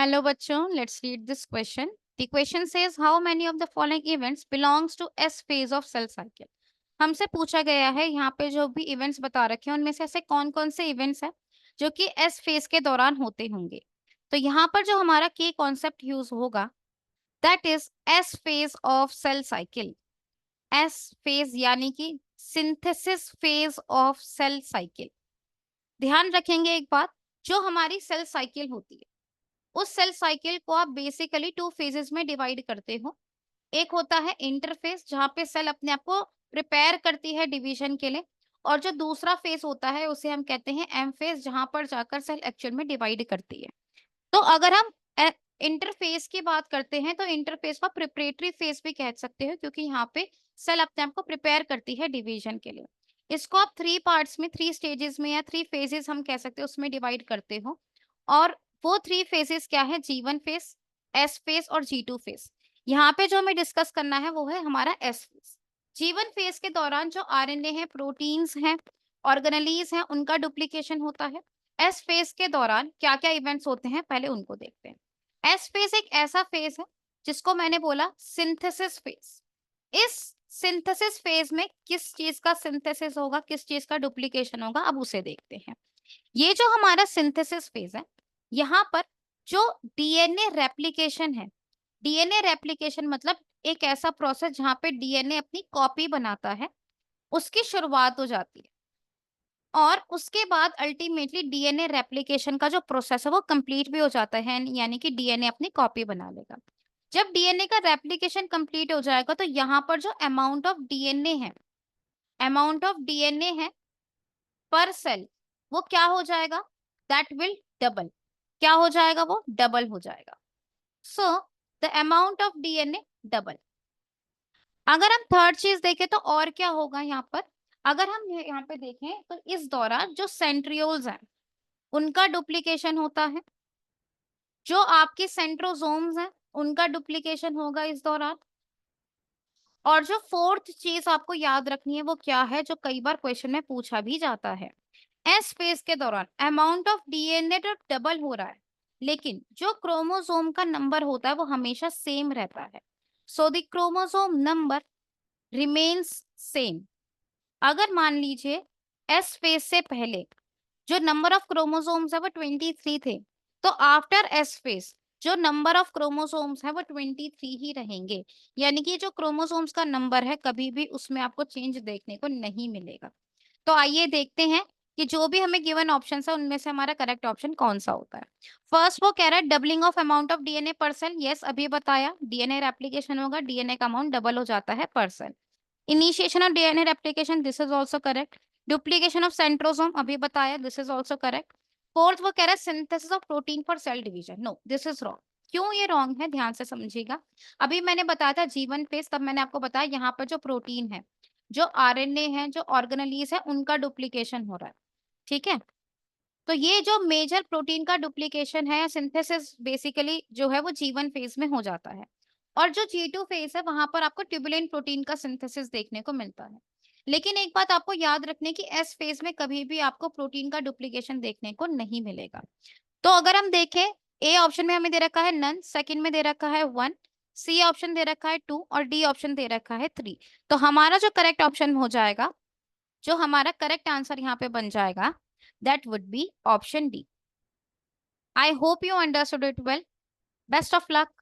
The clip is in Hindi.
Hello बच्चों, let's read this question. The question says how many of the following events belongs to S phase of cell cycle. हमसे पूछा गया है यहाँ पे जो भी इवेंट्स बता रखे हैं उनमें से ऐसे कौन कौन से इवेंट्स हैं जो कि एस फेज के दौरान होते होंगे। तो यहाँ पर जो हमारा की कॉन्सेप्ट यूज होगा that is S phase of cell cycle. S phase यानी कि synthesis phase of cell cycle. ध्यान रखेंगे एक बात, जो हमारी सेल साइकिल होती है उस सेल साइकिल को आप बेसिकली टू फेजेस में डिवाइड करते हो। एक होता है इंटरफेस जहाँ पे सेल अपने आप को प्रिपेयर करती है डिवीजन के लिए, और जो दूसरा फेज होता है उसे हम कहते हैं एम फेज, जहां पर जाकर सेल एक्चुअल में डिवाइड करती है। तो अगर हम इंटरफेस की बात करते हैं तो इंटरफेस को प्रिपरेटरी फेज भी कह सकते हो, क्योंकि यहाँ पे सेल अपने आप को प्रिपेयर करती है डिवीजन के लिए। इसको आप थ्री पार्ट्स में, थ्री स्टेजेस में या थ्री फेजेस हम कह सकते हैं उसमें डिवाइड करते हो। और वो थ्री फेजेस क्या है? G1 फेज, S फेज और G2 फेज। यहाँ पे जो हमें डिस्कस करना है वो है हमारा S फेज। G1 फेज के दौरान जो आरएनए है, प्रोटीन्स हैं, ऑर्गेनेलीज हैं, उनका डुप्लीकेशन होता है। एस फेज के दौरान क्या क्या इवेंट्स होते हैं पहले उनको देखते हैं। एस फेज एक ऐसा फेज है जिसको मैंने बोला सिंथेसिस फेज। इस सिंथेसिस फेज में किस चीज का सिंथेसिस होगा, किस चीज का डुप्लीकेशन होगा, अब उसे देखते हैं। ये जो हमारा सिंथेसिस फेज है, यहाँ पर जो डीएनए रेप्लिकेशन है, डीएनए रेप्लिकेशन मतलब एक ऐसा प्रोसेस जहां पे डीएनए अपनी कॉपी बनाता है, उसकी शुरुआत हो जाती है। और उसके बाद अल्टीमेटली डीएनए रेप्लिकेशन का जो प्रोसेस है वो कंप्लीट भी हो जाता है, यानी कि डीएनए अपनी कॉपी बना लेगा। जब डीएनए का रेप्लिकेशन कंप्लीट हो जाएगा तो यहाँ पर जो अमाउंट ऑफ डीएनए है, अमाउंट ऑफ डीएनए है पर सेल, वो क्या हो जाएगा? That will double. क्या हो जाएगा? वो डबल हो जाएगा। So the amount of DNA double. अगर हम थर्ड चीज देखें तो और क्या होगा यहाँ पर? अगर हम यहाँ पे देखें तो इस दौरान जो सेंट्रियोल्स हैं उनका डुप्लीकेशन होता है। जो आपके सेंट्रोसोम्स हैं उनका डुप्लीकेशन होगा इस दौरान। और जो फोर्थ चीज आपको याद रखनी है वो क्या है, जो कई बार क्वेश्चन में पूछा भी जाता है। एस फेज के दौरान अमाउंट ऑफ डीएनए तो डबल हो रहा है, लेकिन जो क्रोमोसोम का नंबर होता है वो हमेशा सेम रहता है। So the chromosome number remains same. अगर मान लीजिए एस फेज से पहले जो नंबर ऑफ क्रोमोसोम्स है वो 23 थे, तो आफ्टर एस फेज जो नंबर ऑफ क्रोमोसोम्स है वो 23 ही रहेंगे। यानी कि जो क्रोमोसोम्स का नंबर है कभी भी उसमें आपको चेंज देखने को नहीं मिलेगा। तो आइए देखते हैं कि जो भी हमें गिवन ऑप्शन है उनमें से हमारा करेक्ट ऑप्शन कौन सा होता है। फर्स्ट वो कह रहा है doubling of amount of DNA per cell. Yes, अभी बताया डीएनए रेप्लिकेशन होगा, डीएनए का अमाउंट डबल हो जाता है per cell. Initiation of DNA replication, this is also correct. Duplication of centrosome, अभी बताया, this is also correct. Fourth वो कह रहा है synthesis of protein for cell division. No, this is wrong. क्यों ये रॉन्ग है? ध्यान से समझिएगा। अभी मैंने बताया था G1 फेज, तब मैंने आपको बताया यहाँ पर जो प्रोटीन है, जो आरएनए है, जो ऑर्गेनेलीज है, उनका डुप्लीकेशन हो रहा है। ठीक है, तो ये जो मेजर प्रोटीन का डुप्लीकेशन है या सिंथेसिस बेसिकली जो है वो G1 फेज में हो जाता है। और जो G2 फेज है वहां पर आपको ट्यूबुलेंट प्रोटीन का सिंथेसिस देखने को मिलता है। लेकिन एक बात आपको याद रखने की, एस फेज में कभी भी आपको प्रोटीन का डुप्लीकेशन देखने को नहीं मिलेगा। तो अगर हम देखें, ए ऑप्शन में हमें दे रखा है नन, सेकंड में दे रखा है 1, सी ऑप्शन दे रखा है 2 और डी ऑप्शन दे रखा है 3। तो हमारा जो करेक्ट ऑप्शन हो जाएगा, जो हमारा करेक्ट आंसर यहाँ पे बन जाएगा, that would be option D. I hope you understood it well. Best of luck.